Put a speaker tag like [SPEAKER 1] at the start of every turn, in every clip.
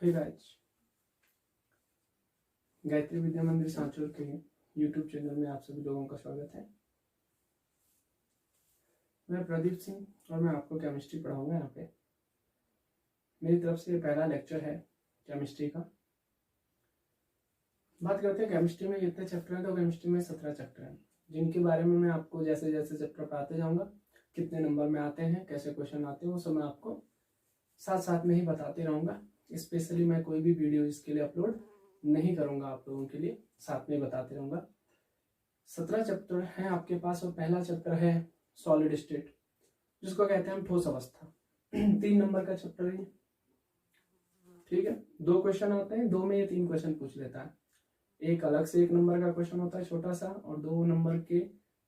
[SPEAKER 1] Hey guys, Gayatri विद्या मंदिर सांचौर के YouTube channel में आप सभी लोगों का स्वागत है। मैं प्रदीप सिंह और मैं आपको केमिस्ट्री पढ़ाऊंगा। यहाँ पे मेरी तरफ से पहला लेक्चर है केमिस्ट्री का। बात करते हैं केमिस्ट्री में कितने चैप्टर हैं। तो केमिस्ट्री में 17 चैप्टर हैं, जिनके बारे में मैं आपको जैसे जैसे चैप्टर पढ़ाते जाऊंगा, कितने नंबर में आते हैं, कैसे क्वेश्चन आते हैं, वो सब मैं आपको साथ साथ में ही बताते रहूंगा। स्पेशली मैं कोई भी वीडियो इसके लिए अपलोड नहीं करूंगा, आप लोगों के लिए साथ में बताते रहूंगा। 17 चैप्टर हैं आपके पास और पहला चैप्टर है सॉलिड स्टेट, जिसको कहते हैं हम ठोस अवस्था। 3 नंबर का चैप्टर है, ठीक है। 2 क्वेश्चन आते हैं, 2 में ये 3 क्वेश्चन पूछ लेता है। एक अलग से 1 नंबर का क्वेश्चन होता है छोटा सा, और 2 नंबर के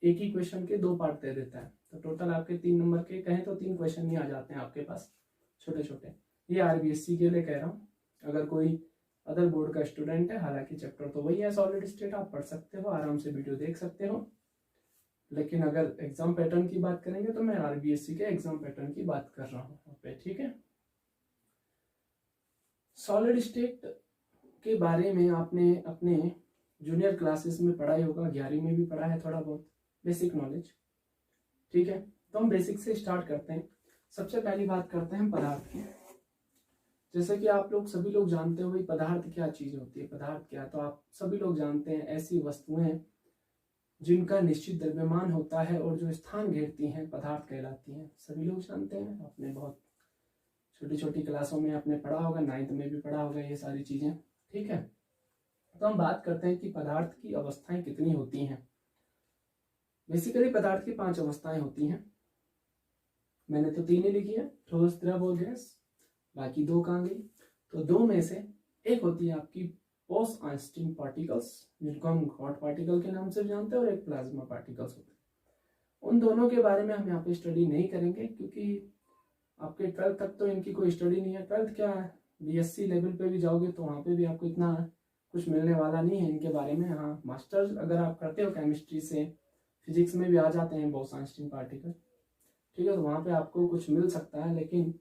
[SPEAKER 1] एक ही क्वेश्चन के 2 पार्ट दे देता है। तो टोटल आपके 3 नंबर के कहें तो 3 क्वेश्चन ही आ जाते हैं आपके पास, छोटे छोटे। ये आरबीएससी के लिए कह रहा हूँ। अगर कोई अदर बोर्ड का स्टूडेंट है, हालांकि चैप्टर तो वही है सॉलिड स्टेट, आप पढ़ सकते हो, आराम से वीडियो देख सकते हो। लेकिन अगर एग्जाम पैटर्न की बात करेंगे तो मैं आरबीएससी के एग्जाम पैटर्न की बात कर रहा हूँ पे, ठीक है। सॉलिड स्टेट के बारे में आपने अपने जूनियर क्लासेस में पढ़ा ही होगा, 11वीं में भी पढ़ा है थोड़ा बहुत बेसिक नॉलेज, ठीक है। तो हम बेसिक से स्टार्ट करते हैं। सबसे पहली बात करते हैं पदार्थ की। जैसे कि आप लोग सभी लोग जानते हो भाई पदार्थ क्या चीज होती है, पदार्थ क्या है। तो आप सभी लोग जानते हैं ऐसी वस्तुएं जिनका निश्चित द्रव्यमान होता है और जो स्थान घेरती हैं पदार्थ कहलाती हैं। सभी लोग जानते हैं, आपने बहुत छोटी छोटी क्लासों में आपने पढ़ा होगा, 9th में भी पढ़ा होगा ये सारी चीजें, ठीक है। तो हम बात करते हैं कि पदार्थ की अवस्थाएं कितनी होती हैं। बेसिकली पदार्थ की 5 अवस्थाएं होती हैं। मैंने तो 3 ही लिखी है, ठोस, द्रव और गैस। बाकी 2 कहाँ गई? तो 2 में से एक होती है आपकी पोस्ट आइंस्टीन पार्टिकल्स, जिनको हम गॉड पार्टिकल के नाम से भी जानते हैं, और एक प्लाज्मा पार्टिकल्स होते हैं। उन दोनों के बारे में हम यहाँ पे स्टडी नहीं करेंगे, क्योंकि आपके 12th तक तो इनकी कोई स्टडी नहीं है। 12th क्या है, बीएससी लेवल पे भी जाओगे तो वहाँ पे भी आपको इतना कुछ मिलने वाला नहीं है इनके बारे में। हाँ, मास्टर्स अगर आप करते हो केमिस्ट्री से, फिजिक्स में भी आ जाते हैं पोस्ट आइंस्टीन पार्टिकल, ठीक है, तो वहाँ पे आपको कुछ मिल सकता है। लेकिन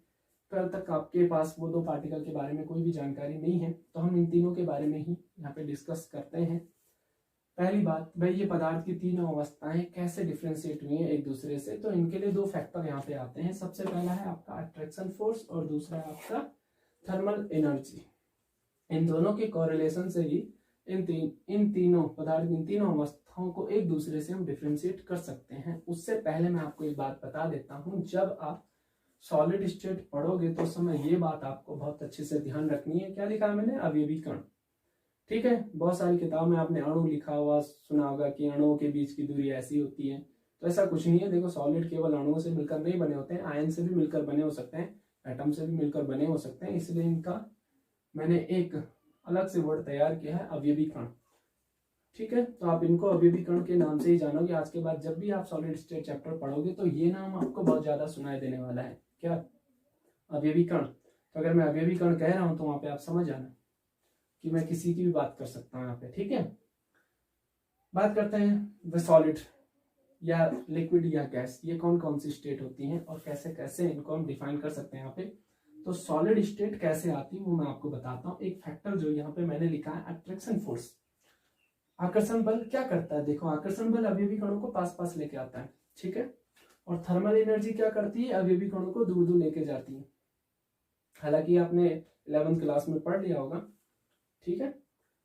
[SPEAKER 1] 12th तक आपके पास वो 2 पार्टिकल के बारे में कोई भी जानकारी नहीं है। तो हम इन तीनों के बारे में ही यहाँ पे डिस्कस करते हैं। पहली बात भाई, ये पदार्थ की 3 अवस्थाएं कैसे डिफ्रेंशिएट हुई हैं एक दूसरे से। तो इनके लिए 2 फैक्टर यहाँ पे आते हैं। सबसे पहला है आपका अट्रैक्शन फोर्स और दूसरा है आपका थर्मल एनर्जी। इन दोनों के कोरिलेशन से ही इन तीनों पदार्थ, इन तीनों अवस्थाओं को एक दूसरे से हम डिफ्रेंशिएट कर सकते हैं। उससे पहले मैं आपको एक बात बता देता हूँ, जब आप सॉलिड स्टेट पढ़ोगे तो समय ये बात आपको बहुत अच्छे से ध्यान रखनी है। क्या लिखा है मैंने? अवयवी कण, ठीक है। बहुत सारी किताब में आपने अणु लिखा हुआ सुना होगा कि अणुओं के बीच की दूरी ऐसी होती है, तो ऐसा कुछ नहीं है। देखो, सॉलिड केवल अणुओं से मिलकर नहीं बने होते हैं, आयन से भी मिलकर बने हो सकते हैं, एटम से भी मिलकर बने हो सकते हैं। इसलिए इनका मैंने एक अलग से वर्ड तैयार किया है, अवयवी कण, ठीक है। तो आप इनको अवयवी कण के नाम से ही जानोगे। आज के बाद जब भी आप सॉलिड स्टेट चैप्टर पढ़ोगे तो ये नाम आपको बहुत ज्यादा सुनाई देने वाला है। क्या? अवयवी कण। तो अगर मैं अवयवी कण कह रहा हूं तो वहां पे आप समझ आना कि मैं किसी की भी बात कर सकता हूं यहाँ पे, ठीक है। बात करते हैं द सॉलिड या लिक्विड या गैस, ये कौन कौन सी स्टेट होती हैं और कैसे कैसे इनको हम डिफाइन कर सकते हैं यहाँ पे। तो सॉलिड स्टेट कैसे आती है वो मैं आपको बताता हूँ। एक फैक्टर जो यहाँ पे मैंने लिखा है अट्रैक्शन फोर्स, आकर्षण बल क्या करता है। देखो, आकर्षण बल अवयवी कणों को पास पास लेके आता है, ठीक है। और थर्मल एनर्जी क्या करती है? अवयवी कणों को दूर दूर लेके जाती है। हालांकि आपने 11th क्लास में पढ़ लिया होगा, ठीक है।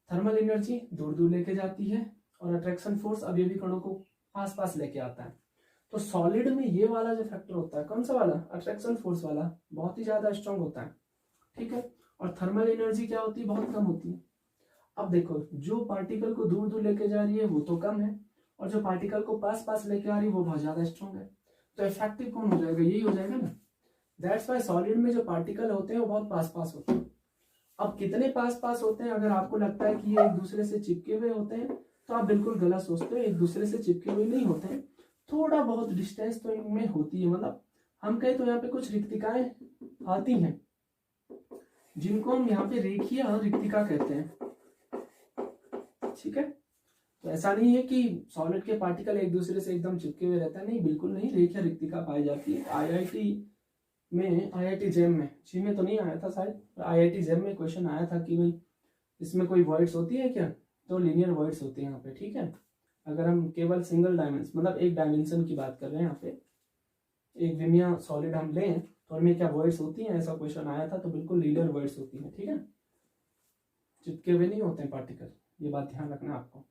[SPEAKER 1] थर्मल एनर्जी दूर दूर लेके जाती है और अट्रैक्शन फोर्स अवयवी कणों को पास पास लेके आता है। तो सॉलिड में ये वाला जो फैक्टर होता है, कौन सा वाला? अट्रैक्शन फोर्स वाला, बहुत ही ज्यादा स्ट्रांग होता है, ठीक है। और थर्मल एनर्जी क्या होती है? बहुत कम होती है। अब देखो, जो पार्टिकल को दूर दूर लेके जा रही है वो तो कम है, और जो पार्टिकल को पास पास लेके आ रही है वो बहुत ज्यादा स्ट्रांग है। तो इफेक्टिव कौन हो जाएगा? यही हो जाएगा ना। दैट्स वाई सॉलिड में जो पार्टिकल होते हैं वो बहुत पास पास होते हैं। अब कितने पास पास होते हैं? अगर आपको लगता है कि ये एक दूसरे से चिपके हुए होते हैं तो आप बिल्कुल गलत सोचते हो। एक दूसरे से चिपके हुए नहीं होते हैं, थोड़ा बहुत डिस्टेंस तो इनमें होती है। मतलब हम कहें तो यहाँ पे कुछ रिक्तिकाएं आती हैं, जिनको हम यहाँ पे रेखीय रिक्तिका कहते हैं, ठीक है। तो ऐसा नहीं है कि सॉलिड के पार्टिकल एक दूसरे से एकदम चिपके हुए रहता है, नहीं, बिल्कुल नहीं। रेखीय रिक्तिका पाई जाती है। आईआईटी में आईआईटी जेम में, जी में तो नहीं आया था शायद, आईआईटी जेम में क्वेश्चन आया था कि भाई इसमें कोई वॉइड्स होती है क्या, तो लीनियर वॉइड्स होती है यहाँ पे, ठीक है। अगर हम केवल सिंगल डायमेंशन मतलब एक डायमेंशन की बात कर रहे हैं यहाँ पे, एक विमीय सॉलिड हम लें तो उनमें क्या वॉइड्स होती हैं, ऐसा क्वेश्चन आया था, तो बिल्कुल लीनियर वॉइड्स होती हैं, ठीक है, चिपके हुए नहीं होते हैं पार्टिकल, ये बात ध्यान रखना आपको।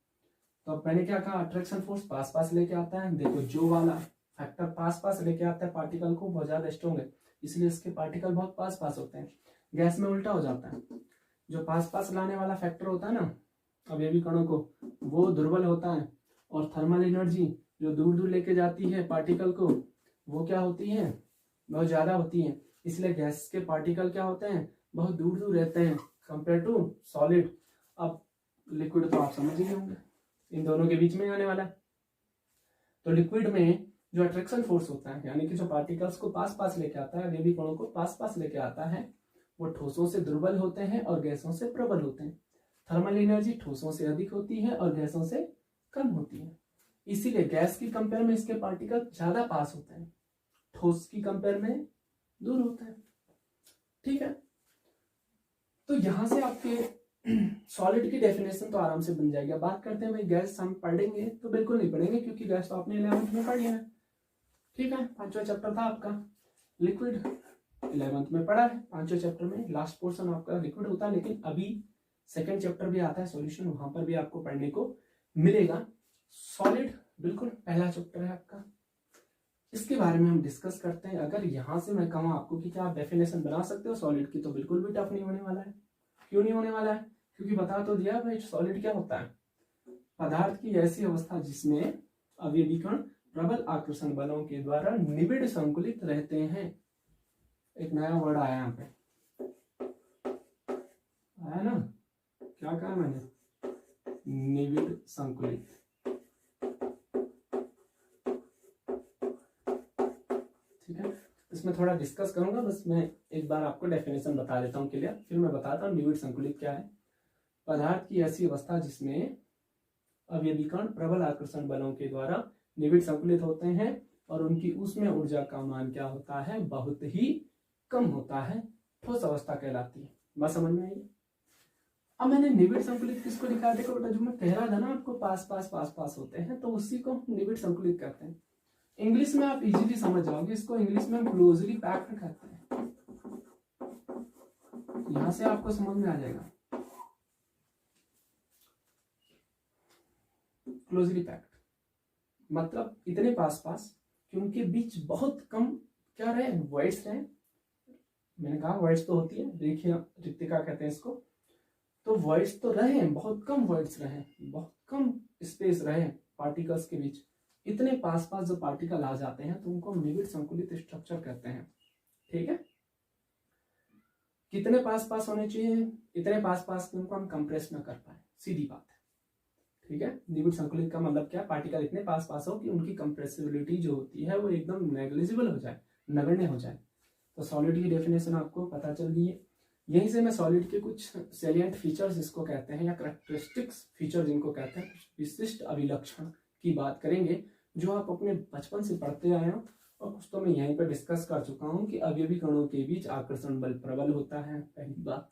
[SPEAKER 1] तो अब मैंने क्या कहा, अट्रैक्शन फोर्स पास पास लेके आता है, देखो जो वाला फैक्टर पास पास लेके आता है पार्टिकल को बहुत ज्यादा स्ट्रॉन्ग है, इसलिए इसके पार्टिकल बहुत पास पास होते हैं। गैस में उल्टा हो जाता है, जो पास पास लाने वाला फैक्टर होता है ना अवयवी कणों को, वो दुर्बल होता है, और थर्मल एनर्जी जो दूर दूर लेके जाती है पार्टिकल को, वो क्या होती है, बहुत ज्यादा होती है। इसलिए गैस के पार्टिकल क्या होते हैं, बहुत दूर दूर रहते हैं कंपेयर टू सॉलिड। अब लिक्विड तो आप समझ ही होंगे, इन दोनों के बीच में आने वाला है। तो लिक्विड में जो अट्रैक्शन फोर्स होता है, यानी कि जो पार्टिकल्स को पास पास लेके आता है, अवयवी कणों को पास पास लेके आता है, वो ठोसों से दुर्बल होते हैं और गैसों से प्रबल होते हैं। थर्मल एनर्जी ठोसों से अधिक होती है और गैसों से कम होती है, इसीलिए गैस की कंपेयर में इसके पार्टिकल ज्यादा पास होते हैं, ठोस की कंपेयर में दूर होते हैं, ठीक है। तो यहां से आपके सॉलिड की डेफिनेशन तो आराम से बन जाएगी। बात करते हैं भाई गैस हम पढ़ेंगे तो बिल्कुल नहीं पढ़ेंगे, क्योंकि गैस तो आपने 11th में पढ़ी है, ठीक है, 5वां चैप्टर था आपका। लिक्विड 11th में पढ़ा है, 5वें चैप्टर में लास्ट पोर्शन आपका लिक्विड होता है, लेकिन अभी 2nd चैप्टर भी आता है सॉल्यूशन, वहां पर भी आपको पढ़ने को मिलेगा। सॉलिड बिल्कुल पहला चैप्टर है आपका, इसके बारे में हम डिस्कस करते हैं। अगर यहां से मैं कहूँ आपको कि क्या आप डेफिनेशन बना सकते हो सॉलिड की, तो बिल्कुल भी टफ नहीं होने वाला है। क्यों नहीं होने वाला है, क्योंकि बता तो दिया भाई सॉलिड क्या होता है, पदार्थ की ऐसी अवस्था जिसमें अवयवी कण प्रबल आकर्षण बलों के द्वारा निबिड़ संकुलित रहते हैं। एक नया वर्ड आया यहाँ पे, आया ना, क्या कहा मैंने, निबिड़ संकुलित, ठीक है। इसमें थोड़ा डिस्कस करूंगा, बस मैं एक बार आपको डेफिनेशन बता देता हूँ क्लियर, फिर मैं बताता हूँ निबिड़ संकुलित क्या है। पदार्थ की ऐसी अवस्था जिसमें अवयवी कण प्रबल आकर्षण बलों के द्वारा निबिड़ संकुलित होते हैं और उनकी ऊष्मीय ऊर्जा का मान क्या होता है, बहुत ही कम होता है, ठोस अवस्था कहलाती है। बात समझ में आई। अब मैंने निबिड़ संकुलित किसको लिखा, देखो बेटा, जो मैं कह रहा था ना आपको पास पास पास पास होते हैं, तो उसी को निबिड़ संकुलित कहते हैं। इंग्लिश में आप इजीली समझ जाओगे, इसको इंग्लिश में हम क्लोजली पैक्ड कहते हैं, यहां से आपको समझ में आ जाएगा, क्लोजली पैक्ड मतलब इतने पास पास कि उनके बीच बहुत कम क्या रहे, वॉइड्स रहे। मैंने कहा वॉइड्स तो होती है, रेखीय रिक्तिका कहते हैं इसको, तो वॉइड्स तो रहे, बहुत कम वॉइड्स रहे, बहुत कम स्पेस रहे पार्टिकल्स के बीच। इतने पास पास जो पार्टिकल आ जाते हैं तो उनको निबिड़ संकुलित स्ट्रक्चर कहते हैं, ठीक है। कितने पास पास होने चाहिए, इतने पास पास कि उनको हम कंप्रेस ना कर पाए, सीधी बात है, ठीक है। निबिड़ संकुलित का मतलब क्या, पार्टिकल इतने पास पास हो कि उनकी कंप्रेसिबिलिटी जो होती है वो एकदम नेग्लिजिबल हो जाए, नगण्य हो जाए। तो सॉलिड की डेफिनेशन आपको पता चल गई है। यहीं से मैं सॉलिड के कुछ सैलिएंट फीचर्स इसको कहते हैं, या कैरेक्टरिस्टिक्स फीचर जिनको कहते हैं, कुछ विशिष्ट अभिलक्षण की बात करेंगे जो आप अपने बचपन से पढ़ते आए हो, और कुछ तो मैं यहीं पर डिस्कस कर चुका हूं कि अवयवी कणों के बीच आकर्षण बल प्रबल होता है, पहली बात।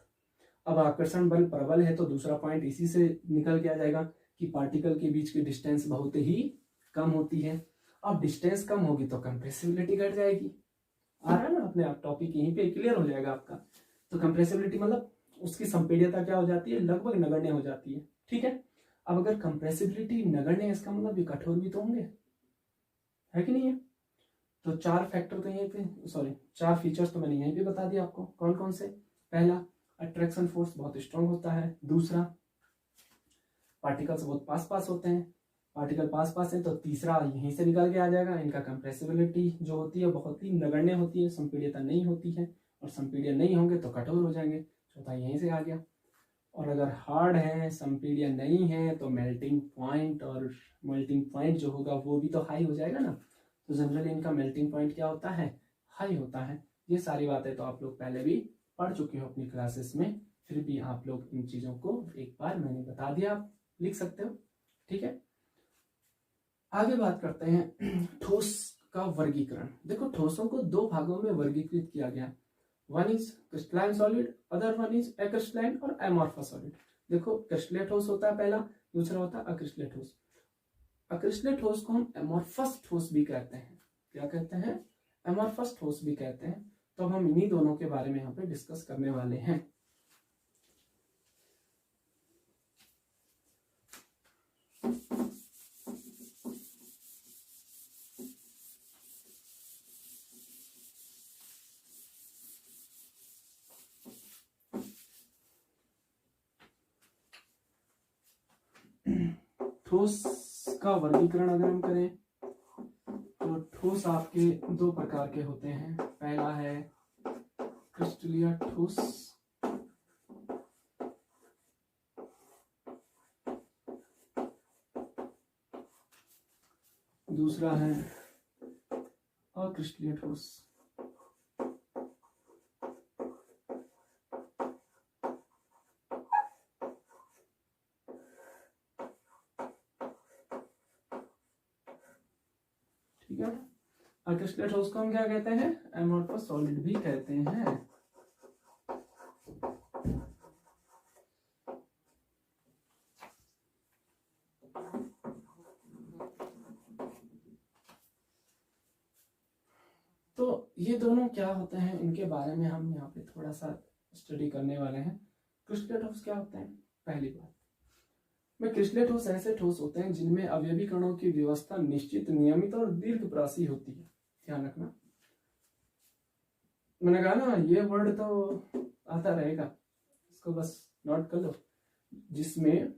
[SPEAKER 1] अब आकर्षण बल प्रबल है तो दूसरा पॉइंट इसी से निकल के आ जाएगा कि पार्टिकल के बीच की डिस्टेंस बहुत ही कम होती है। अब डिस्टेंस कम होगी तो कंप्रेसिबिलिटी घट जाएगी, आ रहा है ना अपने आप, टॉपिक यहीं पे क्लियर हो जाएगा आपका। तो कंप्रेसिबिलिटी मतलब उसकी संपीड्यता क्या हो जाती है, लगभग नगण्य हो जाती है, ठीक है। अब अगर कंप्रेसिबिलिटी नगण्य है, इसका मतलब ये कठोर भी तो होंगे, है कि नहीं है। तो 4 फैक्टर तो यहीं पे, सॉरी 4 फीचर्स तो मैंने यहीं पे बता दिया आपको, कौन कौन से। पहला, अट्रैक्शन फोर्स बहुत स्ट्रांग होता है। दूसरा, पार्टिकल्स बहुत पास पास होते हैं, पार्टिकल पास पास है। तो तीसरा यहीं से निकल के आ जाएगा, इनका कंप्रेसिबिलिटी जो होती है बहुत ही नगण्य होती है, संपीड्यता नहीं होती है, और संपीड्य नहीं होंगे तो कठोर हो जाएंगे, चौथा यहीं से आ गया। और अगर हार्ड है, संपीड्य नहीं है, तो मेल्टिंग पॉइंट, और मेल्टिंग पॉइंट जो होगा वो भी तो हाई हो जाएगा ना। तो जनरली इनका मेल्टिंग पॉइंट क्या होता है, हाई होता है। ये सारी बातें तो आप लोग पहले भी पढ़ चुके हो अपनी क्लासेस में, फिर भी आप लोग इन चीजों को एक बार मैंने बता दिया, आप लिख सकते हो, ठीक है। आगे बात करते हैं ठोस का वर्गीकरण। देखो ठोसों को दो भागों में वर्गीकृत किया गया, one is crystalline solid, other one is अक्रिस्टलाइन और एमॉर्फस सॉलिड। देखो क्रिस्टलीय ठोस होता है पहला, दूसरा होता है अक्रिस्टलीय ठोस। अक्रिस्टलीय ठोस को हम एमॉर्फस ठोस भी कहते हैं। क्या कहते हैं? एमॉर्फस ठोस भी कहते हैं। तो हम इन्हीं दोनों के बारे में यहाँ पे डिस्कस करने वाले हैं। ठोस का वर्गीकरण अगर हम करें तो ठोस आपके दो प्रकार के होते हैं। पहला है क्रिस्टलीय ठोस, दूसरा है अक्रिस्टलीय ठोस। ठीक है, अक्रिस्टलीय ठोस को हम क्या कहते हैं? एमॉर्फस सॉलिड भी कहते हैं। तो ये दोनों क्या होते हैं, इनके बारे में हम यहाँ पे थोड़ा सा स्टडी करने वाले हैं। क्रिस्टलीय ठोस क्या होते हैं? पहली बात में, क्रिस्टलीय ठोस ऐसे ठोस होते हैं जिनमें अवयवी कणों की व्यवस्था निश्चित, नियमित और दीर्घप्रासी होती है। ध्यान रखना, मैंने कहा ना ये वर्ड तो आता रहेगा, इसको बस नोट कर लो। जिसमें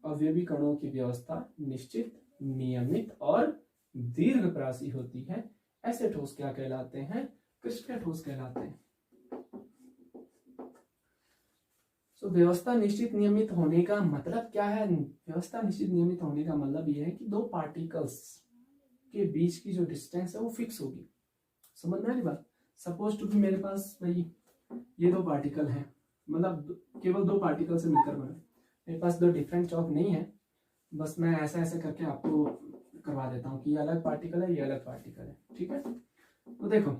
[SPEAKER 1] अवयवी कणों की व्यवस्था निश्चित, नियमित और दीर्घप्रासी होती है, ऐसे ठोस क्या कहलाते हैं? क्रिस्टलीय ठोस कहलाते हैं। तो व्यवस्था निश्चित नियमित होने का मतलब क्या है? व्यवस्था निश्चित नियमित होने का मतलब यह है कि दो पार्टिकल्स के बीच की जो डिस्टेंस है वो फिक्स होगी। समझ में आ रही बात? सपोज टू भी मेरे पास भाई ये दो पार्टिकल हैं, मतलब केवल दो पार्टिकल से मिलकर बने। मेरे पास दो डिफरेंट चौक नहीं है, बस मैं ऐसा ऐसा करके आपको करवा देता हूँ कि ये अलग पार्टिकल है, ये अलग पार्टिकल है। ठीक है, तो देखो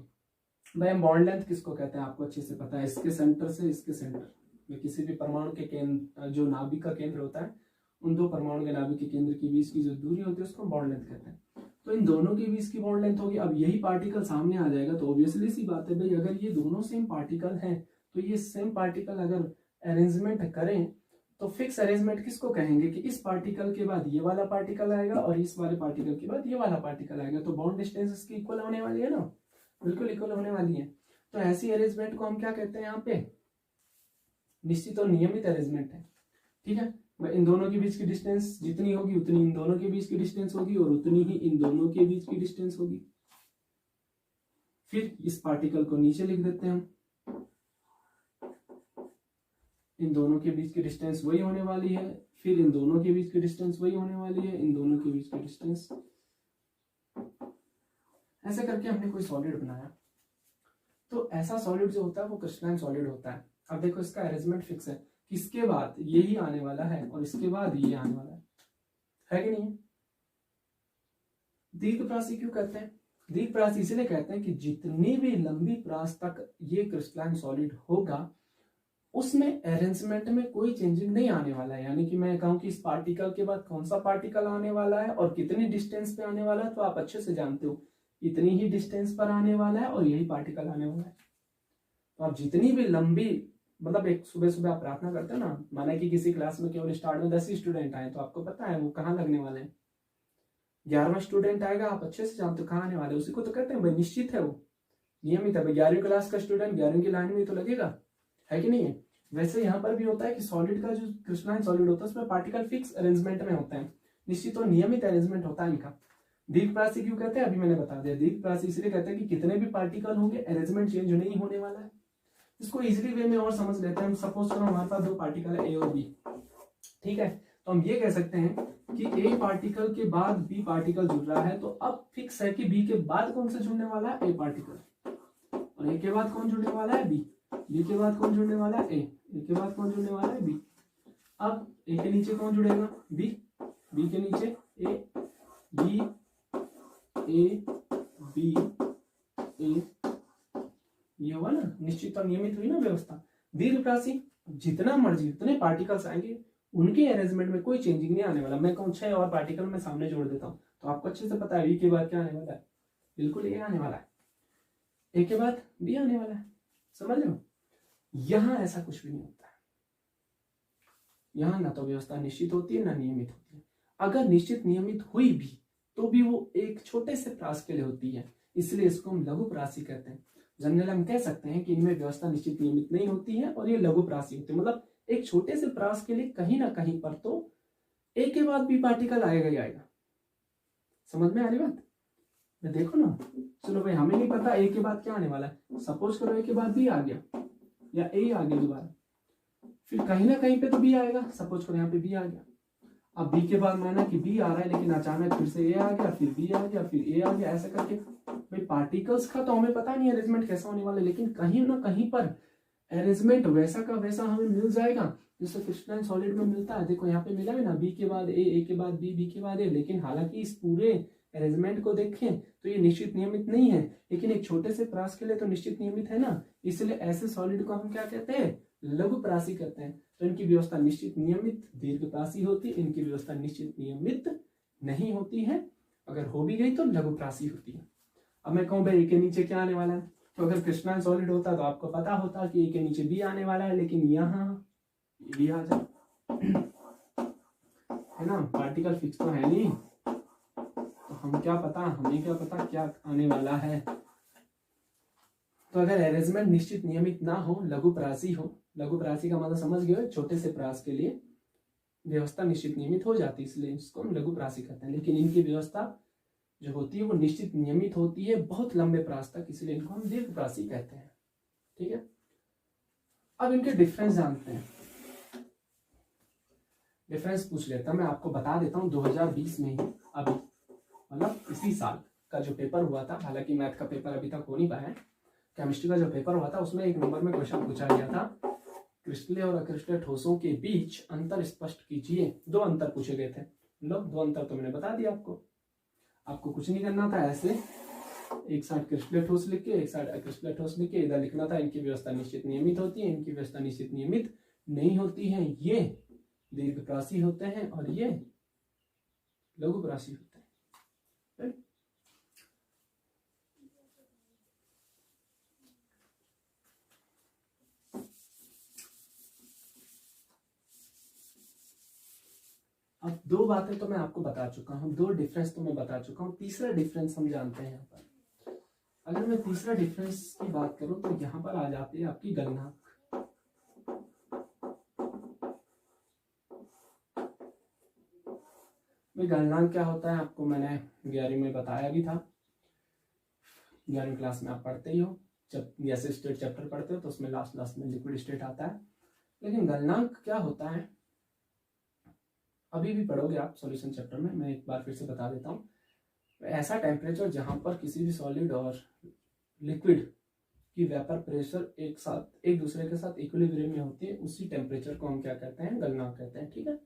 [SPEAKER 1] भाई हम बॉन्ड लेंथ किसको कहते हैं? आपको अच्छे से पता है, इसके सेंटर से इसके सेंटर में किसी भी परमाणु के केंद्र, जो नाभिक का केंद्र होता है, उन दो परमाणु के नाभिक के केंद्र के बीच की जो दूरी होती है उसको बॉन्ड लेंथ कहते हैं। तो इन दोनों के बीच की बॉन्ड लेंथ होगी। अब यही पार्टिकल सामने आ जाएगा तो ऑब्वियसली सी बात है भाई, अगर ये दोनों सेम पार्टिकल हैं तो ये सेम पार्टिकल अगर अरेंजमेंट करें तो फिक्स अरेंजमेंट किसको कहेंगे? कि इस पार्टिकल के बाद ये वाला पार्टिकल आएगा और इस वाले पार्टिकल के बाद ये वाला पार्टिकल आएगा। तो बॉन्ड डिस्टेंस इसकी इक्वल होने वाली है ना, बिल्कुल इक्वल होने वाली है। तो ऐसी अरेंजमेंट को हम क्या कहते हैं? यहाँ पे निश्चित और नियमित अरेंजमेंट है। ठीक है, इन दोनों के बीच की डिस्टेंस जितनी होगी उतनी इन दोनों के बीच की डिस्टेंस होगी और उतनी ही इन दोनों के बीच की डिस्टेंस होगी। फिर इस पार्टिकल को नीचे लिख देते हैं हम, इन दोनों के बीच की डिस्टेंस वही होने वाली है, फिर इन दोनों के बीच की डिस्टेंस वही होने वाली है, इन दोनों के बीच की डिस्टेंस। ऐसे करके हमने कोई सॉलिड बनाया। तो ऐसा सॉलिड जो होता है वो क्रिस्टलाइन सॉलिड होता है। अब देखो इसका अरेंजमेंट फिक्स है, इसके बाद यही आने वाला है और इसके बाद ये आने वाला है कि नहीं? दीर्घप्रासी क्यों कहते हैं? दीर्घप्रासी इसलिए कहते हैं कि जितनी भी लंबी प्रास तक ये क्रिस्टलाइन सॉलिड होगा उसमें अरेंजमेंट में कोई चेंजिंग नहीं आने वाला है। यानी कि मैं कहूं कि इस पार्टिकल के बाद कौन सा पार्टिकल आने वाला है और कितनी डिस्टेंस पे आने वाला है, तो आप अच्छे से जानते हो इतनी ही डिस्टेंस पर आने वाला है और यही पार्टिकल आने वाला है। तो आप जितनी भी लंबी, मतलब एक सुबह सुबह आप प्रार्थना करते हो ना, माना कि किसी क्लास में केवल स्टार्ट में 10 ही स्टूडेंट आए तो आपको पता है वो कहाँ लगने वाले हैं। 11वां स्टूडेंट आएगा, आप अच्छे से जानते हो कहाँ आने वाले, उसी को तो कहते हैं भाई निश्चित है, वो नियमित है। 11वीं क्लास का स्टूडेंट 11वीं की लाइन में तो लगेगा, है कि नहीं है? वैसे यहाँ पर भी होता है कि सॉलिड का जो क्रिस्टलाइन सॉलिड होता है उसमें पार्टिकल फिक्स अरेंजमेंट में होते हैं, निश्चित और नियमित अरेंजमेंट होता है इनका। दीर्घप्रासी क्यों कहते हैं? अभी मैंने बता दिया। दीर्घप्रासी इसलिए कहते हैं कि कितने भी पार्टिकल होंगे अरेंजमेंट चेंज नहीं होने वाला है। इसको इजीली वे में और समझ लेते हैं हम। सपोज करो हमारे पास दो पार्टिकल है ए और बी, ठीक है, तो हम ये कह सकते हैं कि ए पार्टिकल के बाद बी पार्टिकल जुड़ रहा है, तो अब फिक्स है कि बी के बाद कौन सा जुड़ने वाला है? ए पार्टिकल। और ए के बाद कौन जुड़ने वाला है? बी। बी के बाद कौन जुड़ने वाला है? ए के बाद कौन जुड़ने वाला है? बी। अब ए के नीचे कौन जुड़ेगा? बी। बी के नीचे ए, बी, ए, बी ए, ये हुआ ना निश्चित और नियमित हुई ना व्यवस्था। दीर्घप्रासी जितना मर्जी उतने पार्टिकल्स आएंगे, उनके अरेंजमेंट में कोई चेंजिंग नहीं आने वाला। मैं कहूँ 6 और पार्टिकल मैं सामने जोड़ देता हूँ तो आपको अच्छे से पता है बी के बाद क्या आने वाला है, बिल्कुल ए आने वाला है, ए के बाद बी आने वाला है, समझ लो। यहां ऐसा कुछ भी नहीं होता है, यहां ना तो व्यवस्था निश्चित होती है ना नियमित होती है। अगर निश्चित नियमित हुई भी तो भी वो एक छोटे से प्रास के लिए होती है, इसलिए इसको हम लघु प्रासी कहते हैं। जनरल हम कह सकते हैं कि इनमें व्यवस्था निश्चित नियमित नहीं होती है और ये लघु प्रासी होती है, मतलब एक छोटे से प्रास के लिए कहीं ना कहीं पर तो ए के बाद बी पार्टिकल आएगा ही आएगा। समझ में आ रही बात? देखो ना, चलो भाई हमें नहीं पता ए के बाद क्या आने वाला है, सपोज करो ए के बाद बी आ गया या ए आ गया दोबारा, फिर कहीं ना कहीं पे तो बी आएगा, सपोज करो यहाँ पे बी आ गया। अब बी के बाद माना कि बी आ रहा है लेकिन अचानक फिर से ए आ गया, फिर बी आ गया, फिर ए आ गया, ऐसा करके भाई पार्टिकल्स का तो हमें पता नहीं अरेंजमेंट कैसा होने वाला है, लेकिन कहीं ना कहीं पर अरेंजमेंट वैसा का वैसा हमें मिल जाएगा जैसे क्रिस्टलाइन सॉलिड में मिलता है। देखो यहाँ पे मिला है ना बी के बाद ए के बाद बी, बी के बाद ए, लेकिन हालांकि इस पूरे अरेंजमेंट को देखें तो ये निश्चित नियमित नहीं है, लेकिन एक छोटे से प्रास के लिए तो निश्चित नियमित है ना, इसलिए ऐसे सॉलिड को हम क्या कहते हैं, लघु प्रासी कहते हैं। तो इनकी व्यवस्था निश्चित नियमित दीर्घप्रासी होती है, इनकी व्यवस्था निश्चित नियमित नहीं होती है, अगर हो भी गई तो लघु प्रासी होती है। अब मैं कहूँ भाई ए के नीचे क्या आने वाला है, तो अगर क्रिस्टलाइन सॉलिड होता तो आपको पता होता कि ए के नीचे बी आने वाला है, लेकिन यहाँ बी आ जाए है ना, पार्टिकल फिक्स तो है नहीं, तो हम क्या पता, हमें क्या पता क्या आने वाला है। तो अगर अरेंजमेंट निश्चित नियमित ना हो, लघु प्रासी हो, लघु प्रासी का मतलब समझ गए, छोटे से प्रास के लिए व्यवस्था निश्चित नियमित हो जाती है, इसलिए इसको हम लघु प्रासी कहते हैं। लेकिन इनकी व्यवस्था जो होती है वो निश्चित नियमित होती है बहुत लंबे प्रास तक, इसलिए इनको हम दीर्घप्रासी कहते हैं। ठीक है, अब इनके डिफरेंस जानते हैं। डिफरेंस पूछ लेता मैं आपको बता देता हूँ 2020 में ही, अभी मतलब इसी साल का जो पेपर हुआ था, हालांकि मैथ का पेपर अभी तक हो नहीं पाया है, केमिस्ट्री का जो पेपर हुआ था उसमें एक नंबर में क्वेश्चन पूछा गया था, क्रिस्टलीय और अक्रिस्टलीय ठोसों के बीच अंतर स्पष्ट कीजिए। 2 अंतर पूछे गए थे, मतलब 2 अंतर तो मैंने बता दिया आपको कुछ नहीं करना था, ऐसे एक साइड क्रिस्टलीय ठोस लिख के एक साइड अक्रिस्टलीय ठोस लिख के इधर लिखना था, इनकी व्यवस्था निश्चित नियमित होती है, इनकी व्यवस्था निश्चित नियमित नहीं होती है, ये दीर्घप्रासी होते हैं और ये लघुप्रासी होते हैं। अब 2 बातें तो मैं आपको बता चुका हूं, 2 डिफरेंस तो मैं बता चुका हूं, तीसरा डिफरेंस हम जानते हैं। यहाँ पर अगर मैं तीसरा डिफरेंस की बात करूं तो यहाँ पर आ जाती है आपकी गलनांक। गलनांक क्या होता है आपको मैंने 11वीं में बताया भी था, 11वीं क्लास में आप पढ़ते ही हो, जब गैसेस स्टेट चैप्टर पढ़ते हो तो उसमें लास्ट में लिक्विड स्टेट आता है। लेकिन गलनांक क्या होता है अभी भी पढ़ोगे आप सॉल्यूशन चैप्टर में, मैं एक बार फिर से बता देता हूँ। ऐसा टेम्परेचर जहां पर किसी भी सॉलिड और लिक्विड की वेपर प्रेशर एक दूसरे के साथ इक्विलिब्रियम में होती है, उसी टेम्परेचर को हम क्या कहते हैं, गलनांक कहते हैं। ठीक है,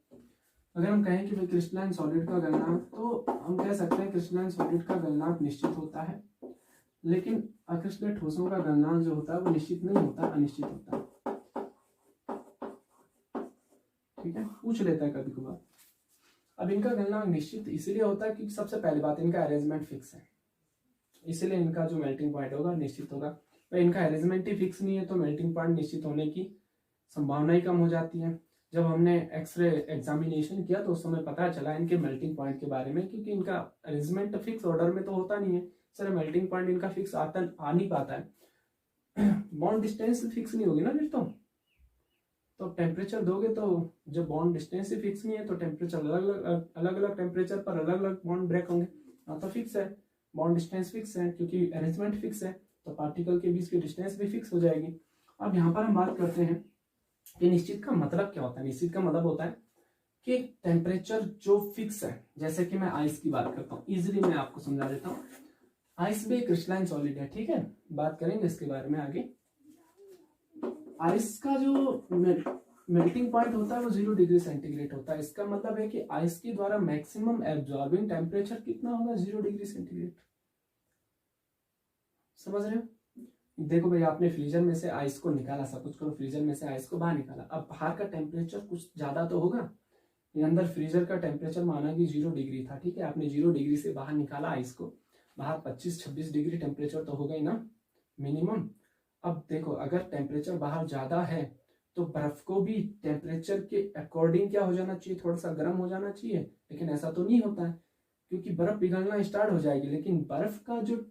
[SPEAKER 1] अगर हम कहें कि भाई क्रिस्टलाइन सॉलिड का गलनांक, तो हम कह सकते हैं क्रिस्टलाइन सॉलिड का गलनांक निश्चित होता है, लेकिन अक्रिस्टलीय ठोसों का गलनांक जो होता है वो निश्चित नहीं होता, अनिश्चित होता है। ठीक है, पूछ लेता है कभी कभार। अब इनका गलनांक निश्चित इसलिए होता है क्योंकि सबसे पहली बात इनका अरेंजमेंट फिक्स है, इसलिए इनका जो मेल्टिंग पॉइंट होगा निश्चित होगा। भाई इनका अरेंजमेंट ही फिक्स नहीं है तो मेल्टिंग पॉइंट निश्चित होने की संभावना ही कम हो जाती है। जब हमने एक्सरे एग्जामिनेशन किया तो उस समय पता चला इनके मेल्टिंग पॉइंट के बारे में, क्योंकि इनका अरेंजमेंट फिक्स ऑर्डर में तो होता नहीं है, सर मेल्टिंग पॉइंट इनका फिक्स आ नहीं पाता है। बॉन्ड डिस्टेंस फिक्स नहीं होगी ना फिर तो टेम्परेचर दोगे तो जब बॉन्ड डिस्टेंस ही फिक्स नहीं है तो टेम्परेचर अलग अलग टेम्परेचर पर अलग अलग बॉन्ड ब्रेक होंगे। तो फिक्स है, बॉन्ड डिस्टेंस फिक्स है क्योंकि अरेंजमेंट फिक्स है, तो पार्टिकल के बीच की डिस्टेंस भी फिक्स हो जाएगी। अब यहाँ पर हम बात करते हैं कि निश्चित का मतलब क्या होता है। निश्चित का मतलब होता है कि टेम्परेचर जो फिक्स है, जैसे कि मैं आइस की बात करता हूँ, इजिली मैं आपको समझा देता हूँ। आइस भी क्रिस्टलाइन सॉलिड है, ठीक है, बात करेंगे इसके बारे में आगे। आइस का जो मेल्टिंग पॉइंट होता है वो 0 डिग्री सेंटीग्रेड होता है। इसका मतलब है कि आइस के द्वारा मैक्सिमम एब्जॉर्बिंग टेम्परेचर कितना होगा, 0 डिग्री सेंटीग्रेड। समझ रहे हो? देखो भाई, आपने फ्रीजर में से आइस को निकाला, सपोज करो फ्रीजर में से आइस को बाहर निकाला। अब बाहर का टेम्परेचर कुछ ज्यादा तो होगा, ये अंदर फ्रीजर का टेम्परेचर माना कि 0 डिग्री था, ठीक है, आपने 0 डिग्री से बाहर निकाला आइस को, बाहर 25-26 डिग्री टेम्परेचर तो होगा ही ना मिनिमम। अब देखो, अगर टेम्परेचर बाहर ज्यादा है तो बर्फ को भी टेम्परेचर के अकॉर्डिंग क्या हो जाना चाहिए, थोड़ा सा गर्म हो जाना चाहिए, लेकिन ऐसा तो नहीं होता है, क्योंकि बर्फ पिघलना स्टार्ट हो जाएगी, लेकिन बर्फ का जो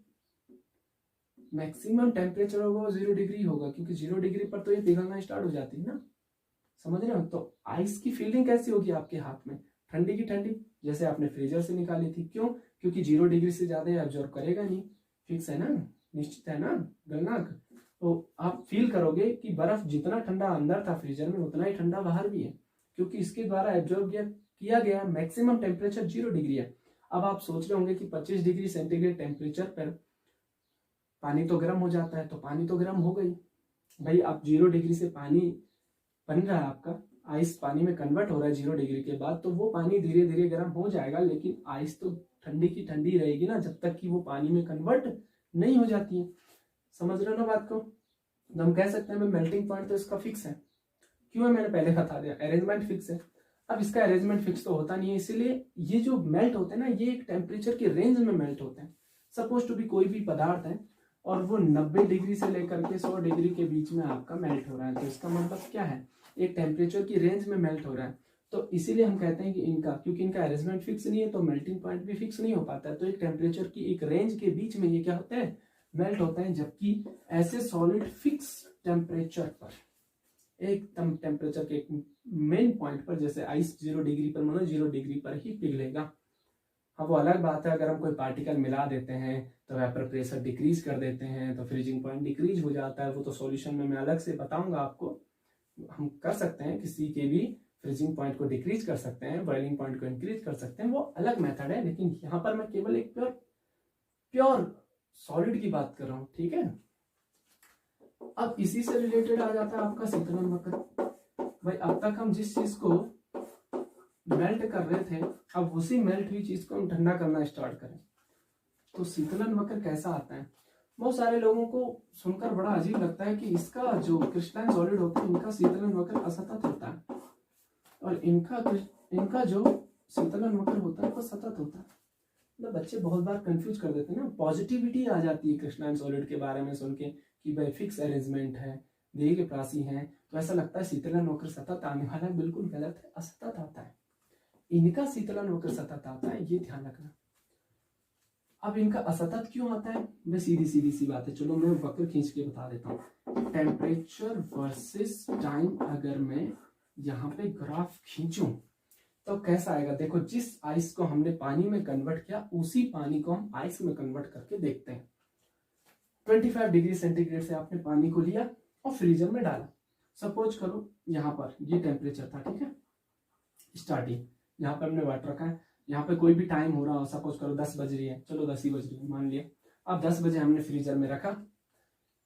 [SPEAKER 1] मैक्सिमम टेम्परेचर होगा वो 0 डिग्री होगा, क्योंकि 0 डिग्री पर तो ये पिघलना स्टार्ट हो जाती है ना। समझ रहे हो? तो आइस की फीलिंग कैसी होगी आपके हाथ में, ठंडी की ठंडी, जैसे आपने फ्रीजर से निकाली थी। क्यों? क्योंकि 0 डिग्री से ज्यादा एब्जॉर्ब करेगा नहीं, फिक्स है ना, निश्चित है ना गलनांक। तो आप फील करोगे कि बर्फ जितना ठंडा अंदर था फ्रीजर में उतना ही ठंडा बाहर भी है, क्योंकि इसके द्वारा एब्जॉर्ब किया गया मैक्सिमम टेम्परेचर 0 डिग्री है। अब आप सोच रहे होंगे कि 25 डिग्री सेंटीग्रेड टेम्परेचर पर पानी तो गर्म हो जाता है, तो पानी तो गर्म हो गई भाई। अब 0 डिग्री से पानी बन रहा है आपका, आइस पानी में कन्वर्ट हो रहा है 0 डिग्री के बाद, तो वो पानी धीरे धीरे गर्म हो जाएगा, लेकिन आइस तो ठंडी की ठंडी रहेगी ना, जब तक कि वो पानी में कन्वर्ट नहीं हो जाती है। समझ रहे हो ना बात को? तो हम कह सकते हैं मेल्टिंग पॉइंट तो इसका फिक्स है। क्यों है? मैंने पहले बता दिया, अरेंजमेंट फिक्स है। अब इसका अरेंजमेंट फिक्स तो होता नहीं है, इसीलिए ये जो मेल्ट होते हैं ना, ये एक टेम्परेचर की रेंज में मेल्ट होते हैं। सपोज टू भी कोई भी पदार्थ है और वो 90 डिग्री से लेकर के 100 डिग्री के बीच में आपका मेल्ट हो रहा है, तो इसका मतलब क्या है, एक टेम्परेचर की रेंज में मेल्ट हो रहा है। तो इसीलिए हम कहते हैं कि इनका, क्योंकि इनका अरेंजमेंट फिक्स नहीं है तो मेल्टिंग पॉइंट भी फिक्स नहीं हो पाता है। तो एक टेम्परेचर की एक रेंज के बीच में ये क्या होता है, मेल्ट होता है। जबकि ऐसे सॉलिड फिक्स टेम्परेचर पर, एकदम टेम्परेचर के एक मेन पॉइंट पर, जैसे आइस 0 डिग्री पर, मानो 0 डिग्री पर ही पिघलेगा। हाँ, वो अलग बात है, अगर हम कोई पार्टिकल मिला देते हैं तो वेपर प्रेशर डिक्रीज कर देते हैं तो फ्रीजिंग पॉइंट डिक्रीज हो जाता है। वो तो सॉल्यूशन में मैं अलग से बताऊंगा आपको। हम कर सकते हैं किसी के भी फ्रीजिंग पॉइंट को डिक्रीज कर सकते हैं, बॉइलिंग पॉइंट को इंक्रीज कर सकते हैं, वो अलग मेथड है। लेकिन यहाँ पर मैं केवल एक प्योर सॉलिड की बात कर रहा हूँ, ठीक है। अब इसी से रिलेटेड आ जाता है आपका शीतलन वक्र। भाई, अब तक हम जिस चीज को मेल्ट कर रहे थे, अब उसी मेल्ट हुई चीज को हम ठंडा करना स्टार्ट करें तो शीतलन वक्र कैसा आता है। बहुत सारे लोगों को सुनकर बड़ा अजीब लगता है कि इसका जो क्रिस्टलाइन सॉलिड होता है, इनका शीतलन वक्र असतत होता है, और इनका जो शीतलन वक्र होता है वो सतत होता है। मतलब बच्चे बहुत बार कंफ्यूज कर देते हैं ना, पॉजिटिविटी आ जाती है क्रिस्टलाइन सॉलिड के बारे में सुन के कि भाई फिक्स अरेंजमेंट है, दीर्घप्रासी है, तो ऐसा लगता है शीतलन वक्र सतत आने वाला है। बिल्कुल गलत है, असतत आता है। इनका शीतलन वक्र सतत आता है, ये ध्यान रखना। अब इनका असतत क्यों आता है? मैं सीधी सी बात है, चलो मैं वक्र खींच के बता देता हूँ। टेम्परेचर वर्सेस टाइम अगर मैं यहाँ पे ग्राफ खींचूं तो कैसा आएगा? देखो, जिस आइस को हमने पानी में कन्वर्ट किया उसी पानी को हम आइस में कन्वर्ट करके देखते हैं। 25 डिग्री सेंटीग्रेड से आपने पानी को लिया और फ्रीजर में डाला। सपोज करो यहाँ पर ये टेम्परेचर था, ठीक है, स्टार्टिंग। यहाँ पर हमने वाटर रखा है, यहाँ पे कोई भी टाइम हो रहा हो, सपोज करो 10 बज रही है, चलो 10 ही बज रही है मान लिया। अब 10 बजे हमने फ्रीजर में रखा,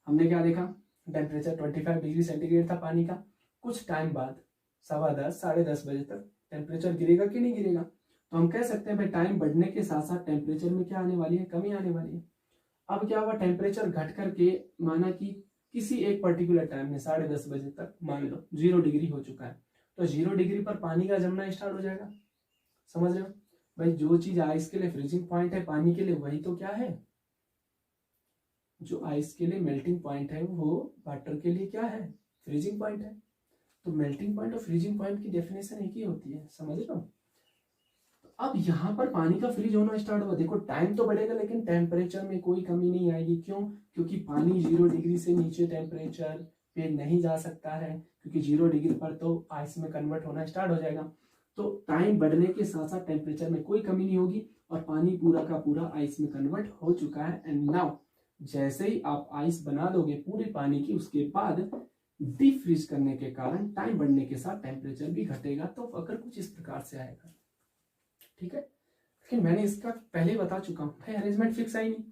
[SPEAKER 1] हमने क्या देखा, टेम्परेचर 25 डिग्री सेंटीग्रेड था पानी का। कुछ टाइम बाद 10:15 10:30 बजे तक टेम्परेचर गिरेगा कि नहीं गिरेगा? तो हम कह सकते हैं भाई टाइम बढ़ने के साथ साथ टेम्परेचर में क्या आने वाली है, कमी आने वाली है। अब क्या हुआ, टेम्परेचर घट करके माना कि किसी एक पर्टिकुलर टाइम में 10:30 बजे तक मान लो 0 डिग्री हो चुका है, तो 0 डिग्री पर पानी का जमना स्टार्ट हो जाएगा। समझ रहे हो भाई? जो चीज आइस के लिए फ्रीजिंग पॉइंट है पानी के लिए, वही तो क्या है, जो आइस के लिए मेल्टिंग पॉइंट है वो वाटर के लिए क्या है, फ्रीजिंग पॉइंट है। तो मेल्टिंग पॉइंट और फ्रीजिंग पॉइंट की डेफिनेशन एक ही होती है, समझ रहे हो? तो अब यहाँ पर पानी का फ्रीज होना स्टार्ट हुआ, देखो टाइम तो बढ़ेगा लेकिन टेम्परेचर में कोई कमी नहीं आएगी। क्यों? क्योंकि पानी 0 डिग्री से नीचे टेम्परेचर पे नहीं जा सकता है, क्योंकि 0 डिग्री पर तो आइस में कन्वर्ट होना स्टार्ट हो जाएगा। तो टाइम बढ़ने के साथ साथ टेम्परेचर में कोई कमी नहीं होगी और पानी पूरा का पूरा आइस में कन्वर्ट हो चुका है। एंड नाउ जैसे ही आप आइस बना दोगे पूरे पानी की, उसके बाद डीप फ्रीज करने के कारण टाइम बढ़ने के साथ टेम्परेचर भी घटेगा। तो अगर कुछ इस प्रकार से आएगा, ठीक है। लेकिन मैंने इसका पहले बता चुका हूं भाई, अरेंजमेंट फिक्स है ही नहीं,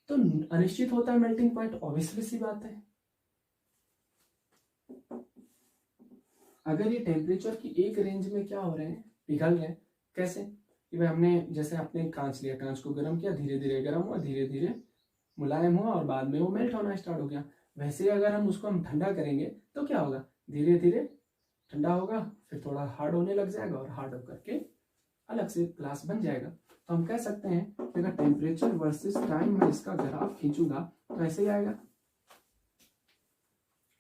[SPEAKER 1] तो अनिश्चित होता है मेल्टिंग पॉइंट, ऑब्वियसली सी बात है। अगर ये टेम्परेचर की एक रेंज में क्या हो रहे हैं, पिघल रहे हैं, कैसे कि भाई हमने, जैसे आपने कांच लिया, कांच को गर्म किया, धीरे धीरे गर्म हुआ, धीरे धीरे मुलायम हुआ और बाद में वो मेल्ट होना स्टार्ट हो गया। वैसे ही अगर हम ठंडा करेंगे तो क्या होगा, धीरे धीरे ठंडा होगा, फिर थोड़ा हार्ड होने लग जाएगा और हार्ड होकर के अलग से ग्लास बन जाएगा। तो हम कह सकते हैं कि अगर टेम्परेचर वर्सेस टाइम में इसका ग्राफ खींचूंगा तो ऐसे ही आएगा।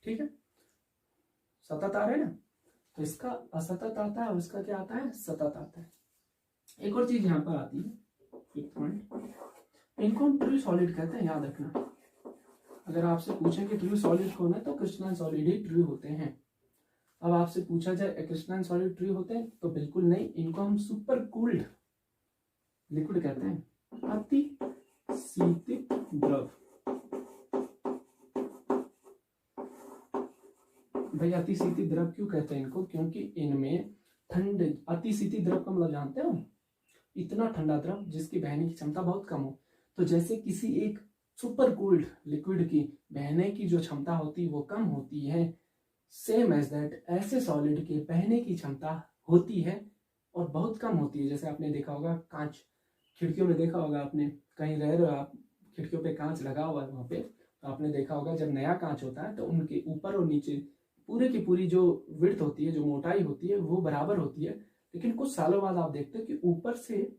[SPEAKER 1] ठीक है, सतत आ रहा है ना, तो इसका असतत आता है और इसका क्या आता है, सतत आता है। एक और चीज यहाँ पर आती है, फिफ्थ पॉइंट, इनको हम ट्रू सॉलिड कहते हैं, याद रखना। अगर आपसे पूछें कि ट्रू सॉलिड कौन है तो क्रिस्टलाइन सॉलिड ही ट्रू होते हैं। अब आपसे पूछा जाए क्रिस्टलाइन सॉलिड ट्रू होते हैं तो बिल्कुल नहीं, इनको हम सुपर कूल्ड लिक्विड कहते हैं, अति शीतित द्रव। भाई अति शीतित द्रव क्यों कहते हैं इनको, क्योंकि इनमें ठंड, अति शीतित द्रव का मतलब जानते हो, इतना ठंडा द्रव जिसकी बहने की क्षमता बहुत कम हो। तो जैसे किसी एक सुपर कूल्ड लिक्विड की बहने की जो क्षमता होती है वो कम होती है, सेम एज दैट ऐसे सॉलिड के बहने की क्षमता होती है और बहुत कम होती है। जैसे आपने देखा होगा कांच, खिड़कियों में देखा होगा आपने, कहीं रह रहे हो आप, खिड़कियों पे कांच लगा हुआ है वहां पे, तो आपने देखा होगा जब नया कांच होता है तो उनके ऊपर और नीचे पूरे की पूरी जो विड्थ होती है, जो मोटाई होती है वो बराबर होती है। लेकिन कुछ सालों बाद आप देखते हो कि ऊपर से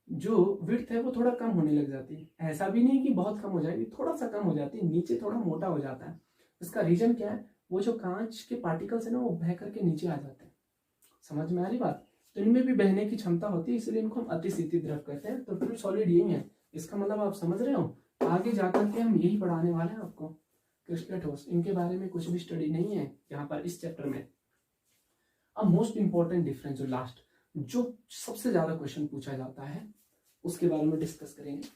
[SPEAKER 1] जो विड्थ है वो थोड़ा कम होने लग जाती है। ऐसा भी नहीं कि बहुत कम हो जाएगी, थोड़ा सा कम हो जाती है, नीचे थोड़ा मोटा हो जाता है। इसका रीजन क्या है, वो जो कांच के पार्टिकल्स है ना वो बह करके नीचे आ जाते हैं। समझ में आ रही बात, तो इनमें भी बहने की क्षमता होती है, इसलिए इनको हम अतिशीतित द्रव कहते हैं। तो ट्रू सॉलिड यही है, इसका मतलब आप समझ रहे हो। आगे जाकर के हम यही पढ़ाने वाले हैं आपको, क्रिस्टल ठोस, इनके बारे में कुछ भी स्टडी नहीं है यहाँ पर इस चैप्टर में। अब मोस्ट इंपॉर्टेंट डिफरेंस, जो लास्ट, जो सबसे ज्यादा क्वेश्चन पूछा जाता है उसके बारे में डिस्कस करेंगे।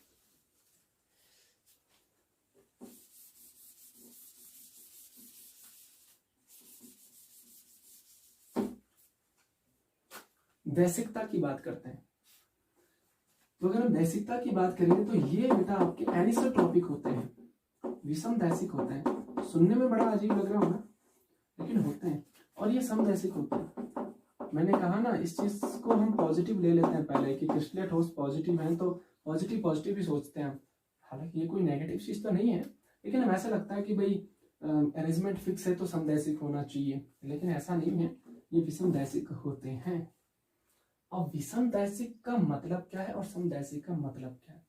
[SPEAKER 1] वैसिकता की बात करते हैं। तो अगर हम वैसिकता की बात करेंगे तो ये बेटा आपके एनिसोट्रॉपिक होते हैं, विषमदैशिक होते हैं। सुनने में बड़ा अजीब लग रहा होगा लेकिन होते हैं, और ये समदैशिक होते हैं। मैंने कहा ना, इस चीज को हम पॉजिटिव ले लेते हैं पहले कि क्रिस्टलीय ठोस पॉजिटिव है तो पॉजिटिव ही सोचते हैं। हालांकि ये कोई नेगेटिव चीज तो नहीं है, लेकिन हमें ऐसा लगता है कि भाई अरेंजमेंट फिक्स है तो समदैशिक होना चाहिए, लेकिन ऐसा नहीं है, ये विषमदैशिक होते हैं। अब विषमदैशिक का मतलब क्या है और समदैशिक का मतलब क्या है।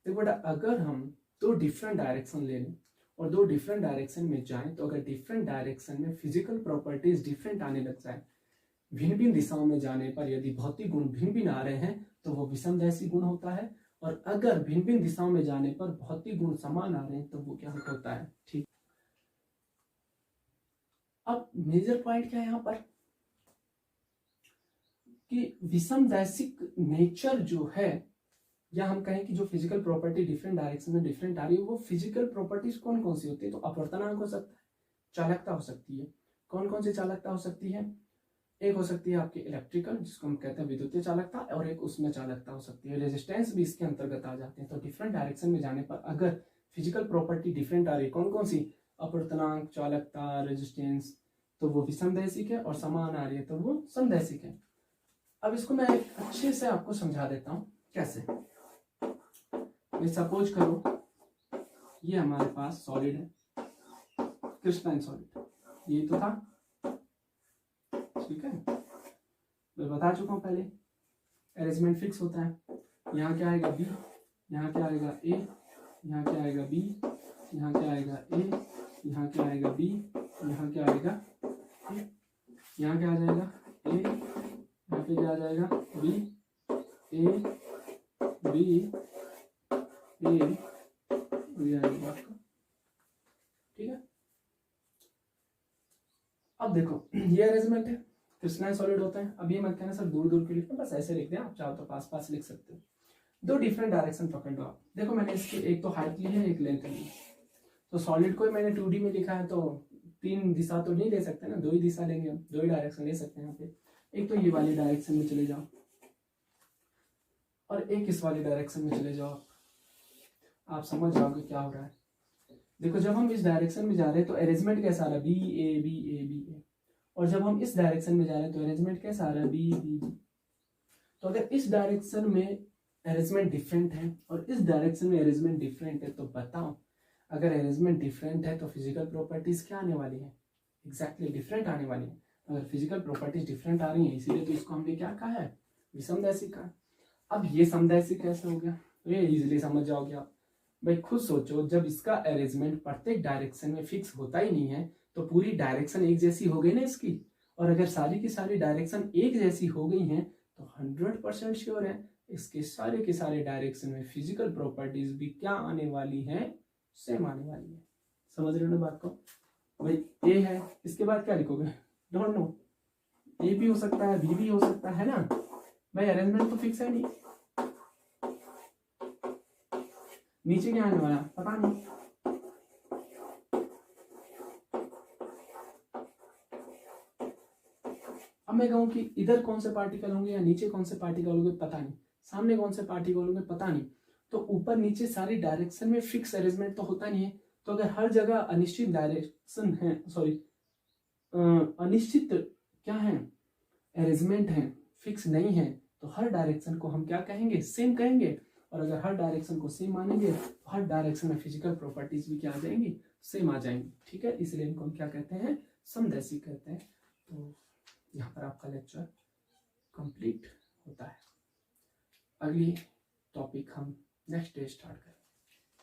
[SPEAKER 1] देखो बेटा, अगर हम दो डिफरेंट डायरेक्शन ले लें और दो डिफरेंट डायरेक्शन में जाएं, तो अगर डिफरेंट डायरेक्शन में फिजिकल प्रॉपर्टीज डिफरेंट आने लग जाए, भिन्न भिन्न दिशाओं में जाने पर यदि भौतिक गुण भिन्न भिन्न आ रहे हैं तो वो विषमदैशिक गुण होता है, और अगर भिन्न भिन्न दिशाओं में जाने पर भौतिक गुण समान आ रहे हैं तो वो क्या होता है। ठीक, अब मेजर पॉइंट क्या है यहाँ पर कि विषमदैशिक नेचर जो है, या हम कहें कि जो फिजिकल प्रॉपर्टी डिफरेंट डायरेक्शन में डिफरेंट आ रही है, वो फिजिकल प्रॉपर्टीज कौन कौन सी होती है। तो अपवर्तनांक हो सकता है, चालकता हो सकती है। कौन कौन सी चालकता हो सकती है, एक हो सकती है आपकी इलेक्ट्रिकल, जिसको हम कहते हैं विद्युतीय चालकता, और एक उसमें चालकता हो सकती है, रेजिस्टेंस भी इसके अंतर्गत आ जाते हैं। तो डिफरेंट डायरेक्शन में जाने पर अगर फिजिकल प्रॉपर्टी डिफरेंट आ रही है, कौन कौन सी, अपवर्तनांक, चालकता, रेजिस्टेंस, तो वो विषमदैशिक है, और समान आ रही है तो वो समदैशिक है। अब इसको मैं एक अच्छे से आपको समझा देता हूं कैसे। सपोज करो ये हमारे पास सॉलिड है, क्रिस्टलाइन सॉलिड, ये तो था, ठीक है, मैं बता चुका हूं पहले, अरेंजमेंट फिक्स होता है। यहाँ क्या आएगा बी, यहाँ क्या आएगा ए, यहाँ क्या आएगा बी, यहाँ क्या आएगा ए, यहाँ क्या आएगा बी, यहाँ क्या आएगा ए, यहाँ क्या आ जाएगा ए, यहाँ पे क्या आ जाएगा बी, ए बी ए, आएगा आपका, ठीक है। अब देखो ये अरेंजमेंट है, क्रिस्टलाइन सॉलिड होते हैं। अब ये मत कहना सर दूर दूर के लिखना, बस ऐसे लिख दें, आप चाहो तो पास पास लिख सकते हो। दो डिफरेंट डायरेक्शन पकड़ लो आप। देखो मैंने इसकी एक तो हाइट ली है, एक लेंथ ली है। तो सॉलिड को मैंने 2D में लिखा है तो तीन दिशा तो नहीं ले सकते ना, दो ही दिशा लेंगे हम, दो ही डायरेक्शन ले सकते हैं यहाँ पे। एक तो ये वाली डायरेक्शन में चले जाओ और एक इस वाली डायरेक्शन में चले जाओ, आप समझ जाओगे क्या हो रहा है। देखो जब हम इस डायरेक्शन में जा रहे हैं तो अरेंजमेंट कैसा आ रहा है, B A B A B A, और जब हम इस डायरेक्शन में जा रहे हैं तो अरेंजमेंट कैसा आ रहा है, बी बी बी। तो अगर इस डायरेक्शन में अरेंजमेंट डिफरेंट है और इस डायरेक्शन में अरेंजमेंट डिफरेंट है, तो बताओ अगर अरेंजमेंट डिफरेंट है तो फिजिकल प्रॉपर्टीज क्या आने वाली है? एग्जैक्टली डिफरेंट आने वाली है। अगर फिजिकल प्रॉपर्टीज डिफरेंट आ रही है इसीलिए तो इसको हमने क्या कहा है? विषमदैशिक कहा। अब ये समदैशिक कैसे हो गया? तो ये इजीली समझ जाओगे आप। भाई खुद सोचो, जब इसका अरेंजमेंट प्रत्येक डायरेक्शन में फिक्स होता ही नहीं है तो पूरी डायरेक्शन एक जैसी हो गई ना इसकी, और अगर सारी की सारी डायरेक्शन एक जैसी हो गई हैं तो 100% श्योर है इसके सारे के सारे डायरेक्शन में फिजिकल प्रॉपर्टीज भी क्या आने वाली हैं? सेम आने वाली है। समझ रहे हो ना बात को? भाई ए है, इसके बाद क्या लिखोगे? डोंट नो, ए भी हो सकता है, बी भी हो सकता है ना भाई, अरेंजमेंट तो फिक्स है नहीं। नीचे क्या आने वाला पता नहीं। अब मैं कहूं कि इधर कौन से पार्टिकल होंगे या नीचे कौन से पार्टिकल होंगे पता नहीं, सामने कौन से पार्टिकल होंगे पता नहीं, तो ऊपर नीचे सारी डायरेक्शन में फिक्स अरेंजमेंट तो होता नहीं है। तो अगर हर जगह अनिश्चित डायरेक्शन है, सॉरी अनिश्चित क्या है अरेंजमेंट है, फिक्स नहीं है, तो हर डायरेक्शन को हम क्या कहेंगे? सेम कहेंगे। और अगर हर डायरेक्शन को सेम मानेंगे तो हर डायरेक्शन में फिजिकल प्रॉपर्टीज भी क्या आ जाएंगी? सेम आ जाएंगी। ठीक है, इसलिए इनको हम क्या कहते हैं? समदैशिक कहते हैं। तो यहाँ पर आपका लेक्चर कंप्लीट होता है। अगली टॉपिक हम नेक्स्ट डे स्टार्ट करेंगे।